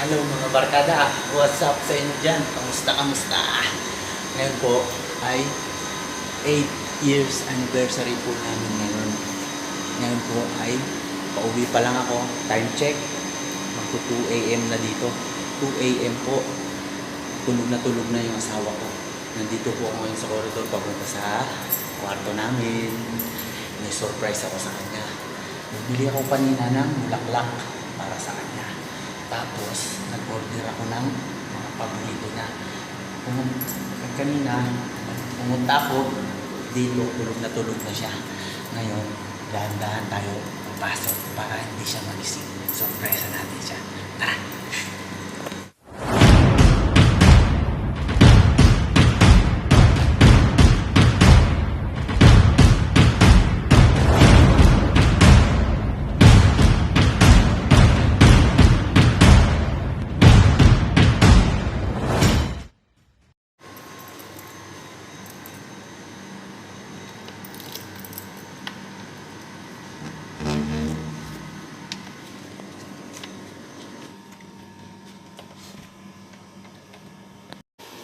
Hello mga barkada, what's up sa inyo dyan? Kamusta? Ngayon po ay 8 years anniversary po namin ngayon. Ngayon po ay pauwi pa lang ako, time check, magpo 2 AM na dito. 2 AM po, tulog na yung asawa ko. Nandito po ako ngayon sa corridor papunta sa kwarto namin. May surprise ako sa kanya. Bumili ako kanina ng bulaklak para sa kanya. Tapos, nag-order ako ng mga paborito niya. Kanina, pumunta ako, dito, tulog na siya. Ngayon, dahan-dahan tayo papasok para hindi siya magising. Surpresa natin siya. Tara!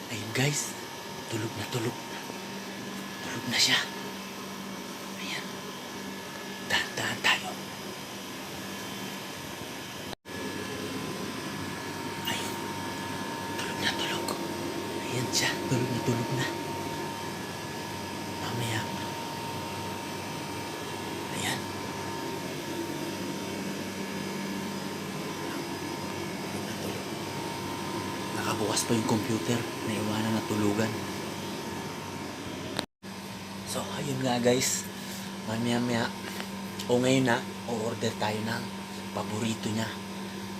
Ayun guys, tulog na. Tulog na siya. Ayan. Dahan-dahan tayo. Ayun. Tulog. Ayan siya. Tulog na. Mamaya. Ayan. Tulog. Nakabukas pa yung computer. Naiwanan na tulugan. So, ayun nga guys. Mamaya. O ngayon na, o-order tayo ng paborito niya.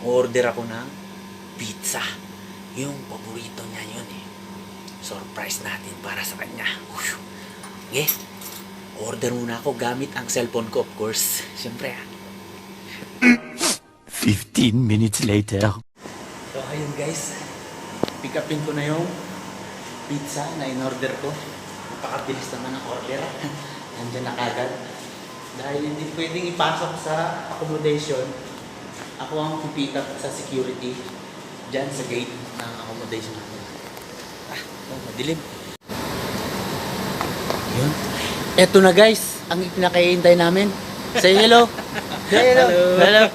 O-order ako ng pizza. Yung paborito niya yun eh. Surprise natin para sa kanya. Okay? Order muna ako gamit ang cellphone ko, of course. Siyempre 15 minutes later. So, ayun guys. Pick upin ko na yung pizza na in-order ko. Napakabilis naman ang order. Nandiyan na kagad. Dahil hindi pwedeng ipasok sa accommodation, ako ang pipick up sa security dyan sa gate ng accommodation namin. Madilim. Yun. Eto na guys, ang pinakahihintay namin. Say hello. Say hello. Hello.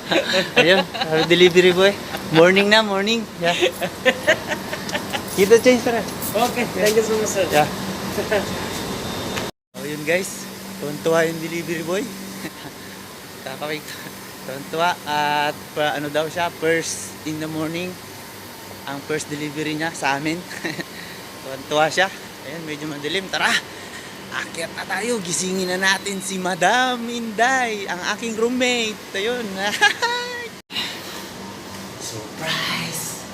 Ayun, our delivery boy. Morning. Yeah. Kita change para. Okay, thank you so much, sir. Yeah. So yun guys, tuwan-tuwa yung delivery boy. Tuwan-tuwa at ano daw siya, first in the morning ang first delivery niya sa amin. Tuwan-tuwa siya. Ayan, medyo madilim. Tara! Akyat na tayo. Gisingin na natin si Madam Inday, ang aking roommate. Ayun. Surprise!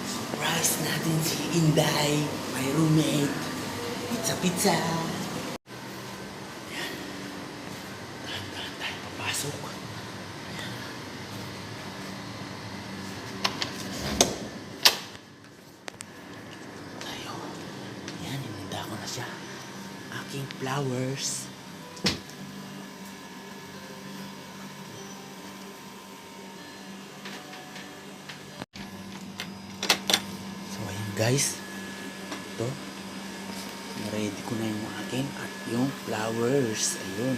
Surprise natin si Inday, my roommate. Pizza. Ayan. Dahan-dahan tayo papasok. Tayo. Ayan, ininda ko na siya. Aking flowers. So ayun guys, ito ready ko na yung akin at yung flowers. Ayun,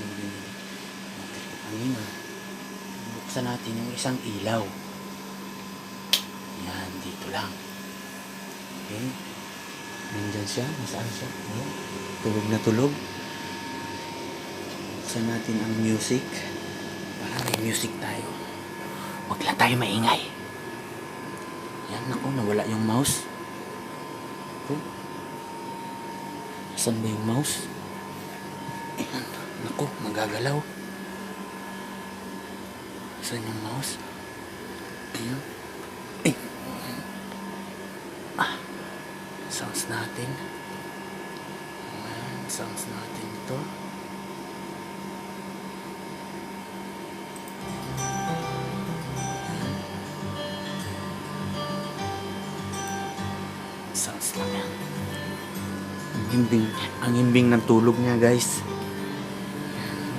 buksan natin yung isang ilaw. Yan, dito lang. Okay, nandyan siya. Nasaan siya? Ayan. Tulog. Buksan natin ang music para may music tayo. Huwag lang tayo maingay. Yan, naku, nawala yung mouse. Okay. Saan ba yung mouse? Ayan, naku, magagalaw. Saan yung mouse? Ayan. Sounds natin. Sounds natin ito. Sounds lang yan. Ang himbing ng tulog niya guys.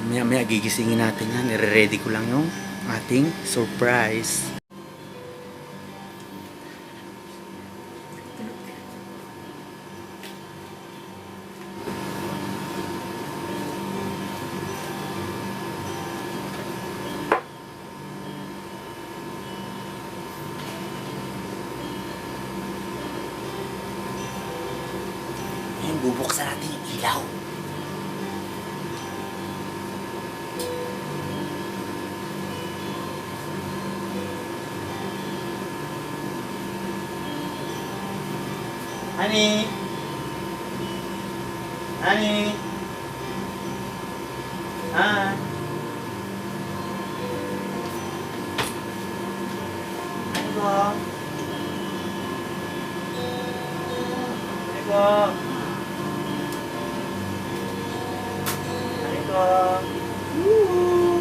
Maya gigisingin natin yan. Nire-ready ko lang yung ating surprise. buksan natin yung ilaw. Honey? Honey? Ah? Ano ba? Ano ba? Ano ba? Woo!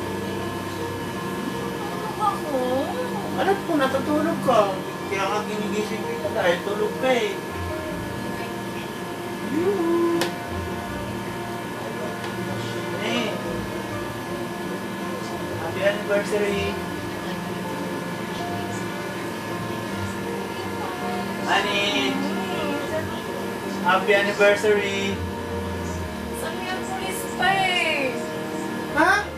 Ano po, natutulog ka? Kaya nga ginigising kita dahil tulog ka eh. Yoo! Hey! Happy anniversary! Honey! Happy anniversary! Sabi ang pulis pa eh. Ha?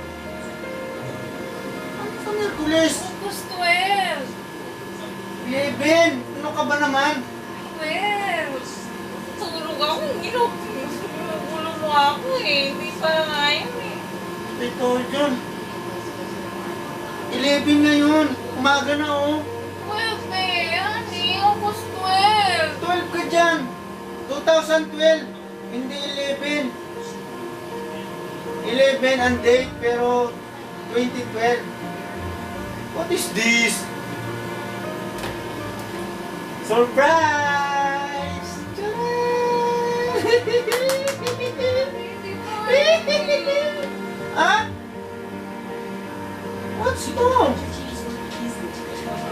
Ano sa Merkulis? August 12. 11! Ano ka ba naman? 12. Tulog ako. Ginugulo mo ako eh. Hindi pa ngayon eh. Ito dyan. 11 ngayon. Umaga na oh. 12 eh. Honey, August 12. 12 ka dyan. 2012. Hindi 11. 11 ang date pero 2012. What is this? Surprise! Tcharam! Ah? What's wrong?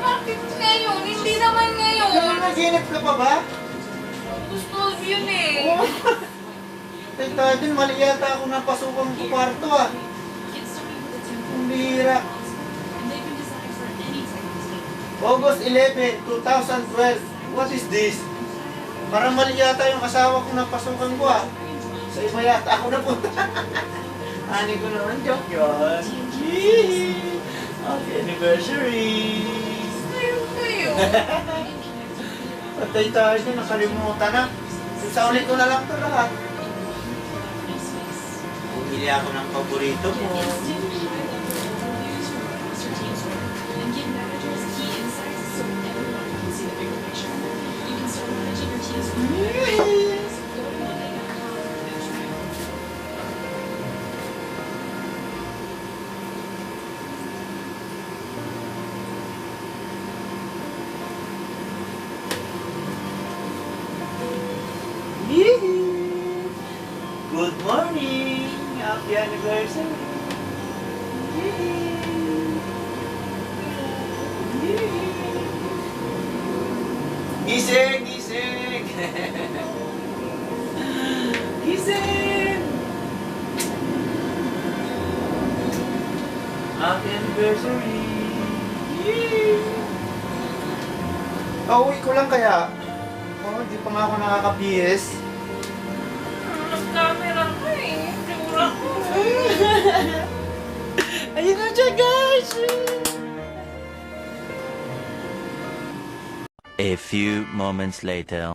Bakit ngayon? Hindi naman ngayon. Naginip ka pa ba? August 12 yun eh. Oo. Teka din, mali yata ako napasukan ko kwarto ah. Ang bihira. August 11, 2012. What is this? Parang mali yata yung asawa ko napasukan ko ah. Sa iba yata ako napunta. Ani ko naman, joke yun. Yee! Happy anniversary! Kayo. Patay tayo na, nakalimutan na. Sa ulit ko na lang ito lahat. Bumili ako ng paborito mo. Good morning! Happy anniversary! Gising! Gising! Gising! Happy anniversary! Pauwi ko lang kaya. Oh, di pa nga ako nakaka-PS. Nag-camera ko eh. Sigura ko. Ayun na siya, guys! A few moments later.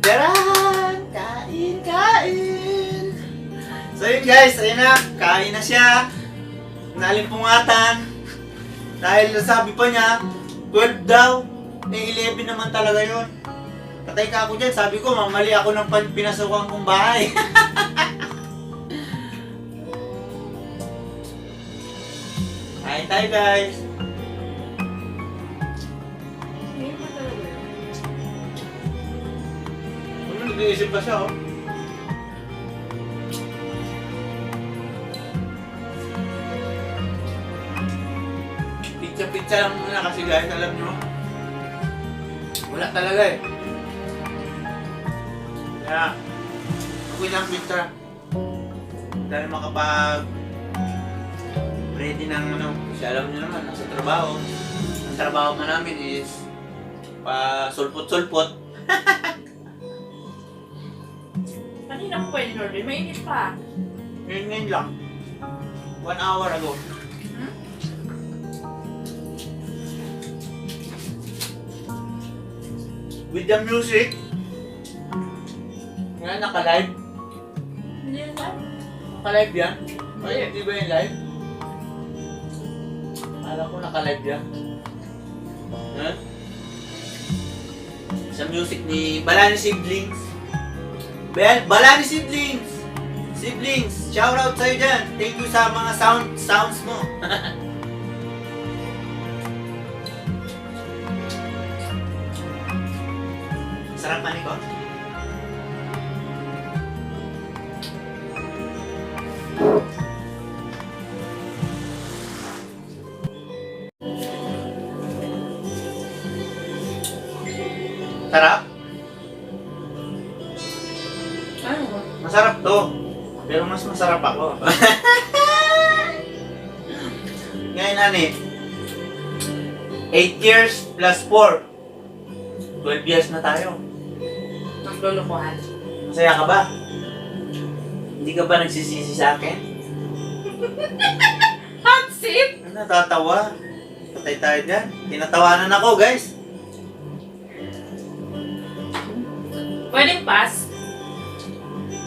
Taran! Kain! Kain! So yun guys, ayun na. Kain na siya. Nalimpungatan. Dahil sabi pa niya, 12 daw. Eh, 11 naman talaga yun. Patay ka ako dyan. Sabi ko, mamali ako ng pinasukan kong bahay. Kain tayo guys. Ano, nag-iisip pa siya oh. Pizza-pizza lang muna kasi guys, alam nyo. Wala talaga eh. Kaya, ako lang pizza. Dahil makapag ready ng ano, kasi alam nyo naman, nasa trabaho. Ang trabaho nga namin is pa-sulpot-sulpot. Kanina mo pwede order. Mainit pa. Yun ngayon lang. 1 hour ago. with the music. Nga, naka-live. Hindi na. Naka-live yan? Ay, hindi ba yung live? Alam ko naka-live yan. Ha? Sa music ni Balani Siblings. Balani Siblings! Siblings, shout out sa'yo dyan. Thank you sa mga sounds mo. Sarap mani ko. Sarap? Ano ba? Masarap to. Pero mas masarap ako. Ngayon, ani, 8 years plus 4. 12 years na tayo. Naglulukuhan. Masaya ka ba? Hindi ka ba nagsisisi sa akin? Hot seat! Ano, natatawa? Patay tayo dyan. Tinatawanan ako, guys. Pwedeng pass.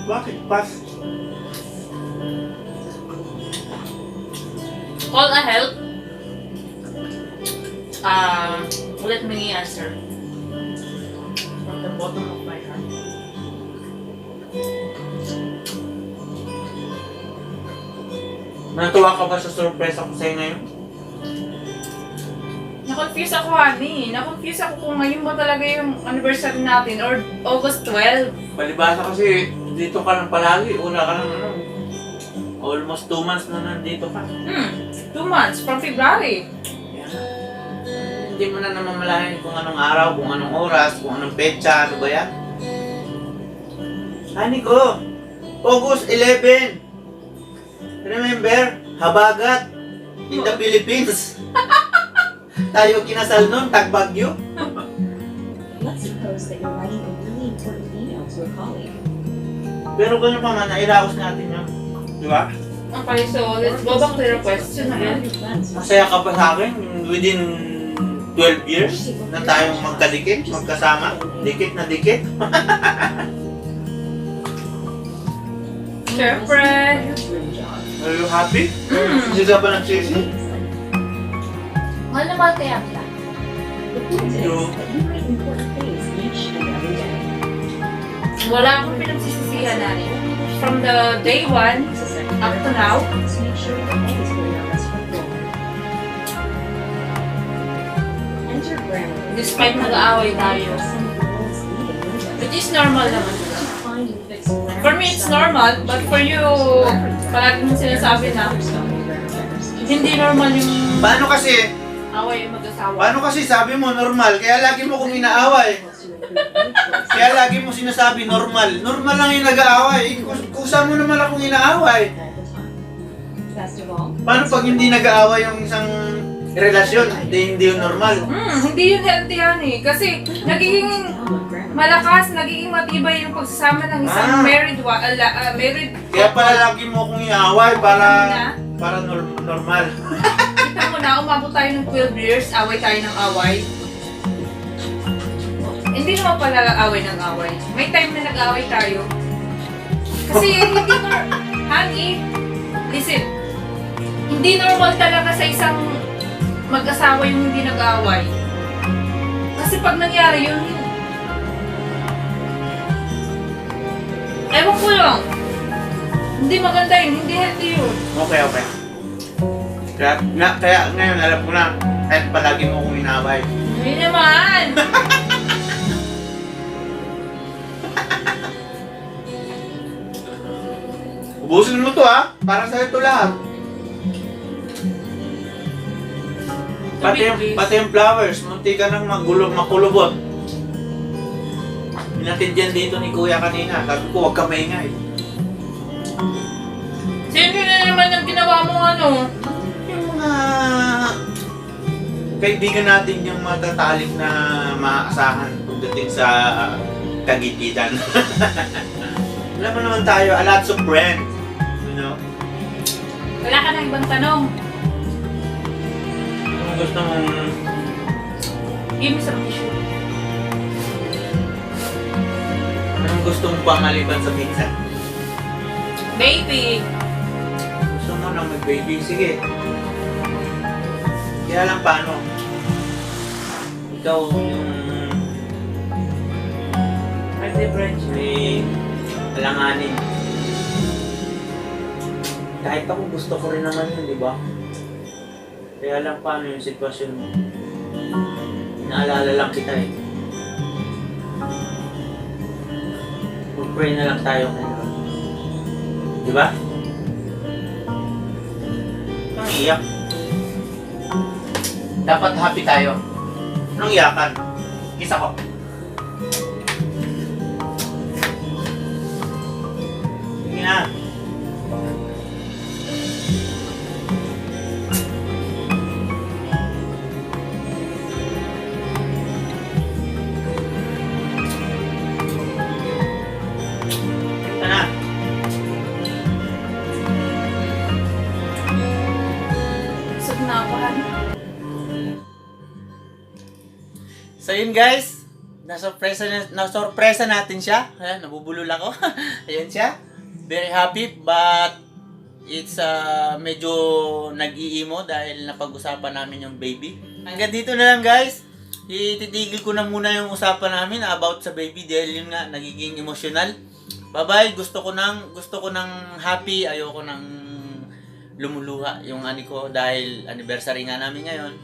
Bakit pas? Call a help. Let me answer. From the bottom of my heart. Natuwa ka ba sa surprise ako sa'yo ngayon? Na-confuse ako, honey. Na-confuse ako kung ngayon ba talaga yung anniversary natin or August 12. Palibasa kasi dito ka lang palagi. Una ka lang ano. Almost 2 months na nandito ka. 2 months from February. Yan. Hindi mo na namamalayan kung anong araw, kung anong oras, kung anong petsa, ano ba yan? Hani ko, August 11. Remember, Habagat in the Philippines. Tayo kinasal nun, Tagbagyo. Let's suppose that you're writing a really important email to a colleague. Pero ganun pa man, nairaos natin yun. Di ba? Okay, so let's go back to the question again. Masaya ka ba sa akin within 12 years na tayong magkadikit, magkasama? Dikit na dikit? Siyempre. Are you happy? Hindi ka ba nagsisi? Mahal na mahal kaya kita. The point is that you write important things each and every day. Wala akong pinagsisisihan natin. From the day 1 up to now, To make sure that always put your best foot forward. Enter grammar. despite nag-aaway tayo. Some of the world's leading linguists. Which is normal naman. To find and fix grammar For me, it's normal. But for you, palagi mong sinasabi na hindi normal yung Paano kasi? away yung mag-asawa. Paano kasi sabi mo normal? Kaya lagi mo kong inaaway. Kaya lagi mo sinasabi normal. Normal lang yung nag-aaway. Kusa mo naman akong inaaway. Best of all, Paano pag hindi nag-aaway yung isang relasyon? Hindi yun normal. Hindi yun healthy yan eh. Kasi nagiging malakas, nagiging matibay yung pagsasama ng isang married married Kaya pala lagi mo akong inaaway para normal. Kita mo na, umabot tayo ng 12 years, away tayo ng away. Hindi naman pala away ng away. May time na nag-away tayo. Kasi hindi honey, listen, hindi normal talaga sa isang mag-asawa yung hindi nag-away. Kasi pag nangyari yun, ewan ko lang, hindi maganda yun, hindi healthy yun. Okay. Kaya ngayon alam ko na, kahit palagi mo akong inaaway. Hindi naman! Ubusin mo to ha, para sa ito lahat. Pati yung flowers, munti ka nang makulubot. Pinatid yan dito ni Kuya kanina, sabi ko huwag ka maingay. Sino na naman yung ginawa mo ano? Yung mga kaibigan natin yung matatalik na maaasahan pagdating sa kagipitan. Alam mo naman tayo, a lots of friends. You know? Wala ka na ibang tanong. Kung gusto mong Give me some tissue. gusto mo pa maliban sa pizza? Baby! Gusto mo na mag-baby? Sige. Kaya lang paano? Ikaw yung Mag-difference. may alanganin. Kahit ako gusto ko rin naman yun, di ba? Kaya lang paano yung sitwasyon mo? Naalala lang kita eh. Mag-pray na lang tayo ngayon. Di ba? Anong iyak? Dapat happy tayo. Anong iyakan? Kiss ako. Sige na. Ito na. Busog na ako, Han. So yun guys, nasurpresa natin siya. Ayan, nabubulol ako. Ayan siya. Very happy but it's medyo nag-iimo dahil napag-usapan namin yung baby. Hanggang dito na lang guys. Ititigil ko na muna yung usapan namin about sa baby dahil yun nga nagiging emotional. Bye-bye. Gusto ko ng happy, ayoko ng lumuluha yung ani ko dahil anniversary nga namin ngayon.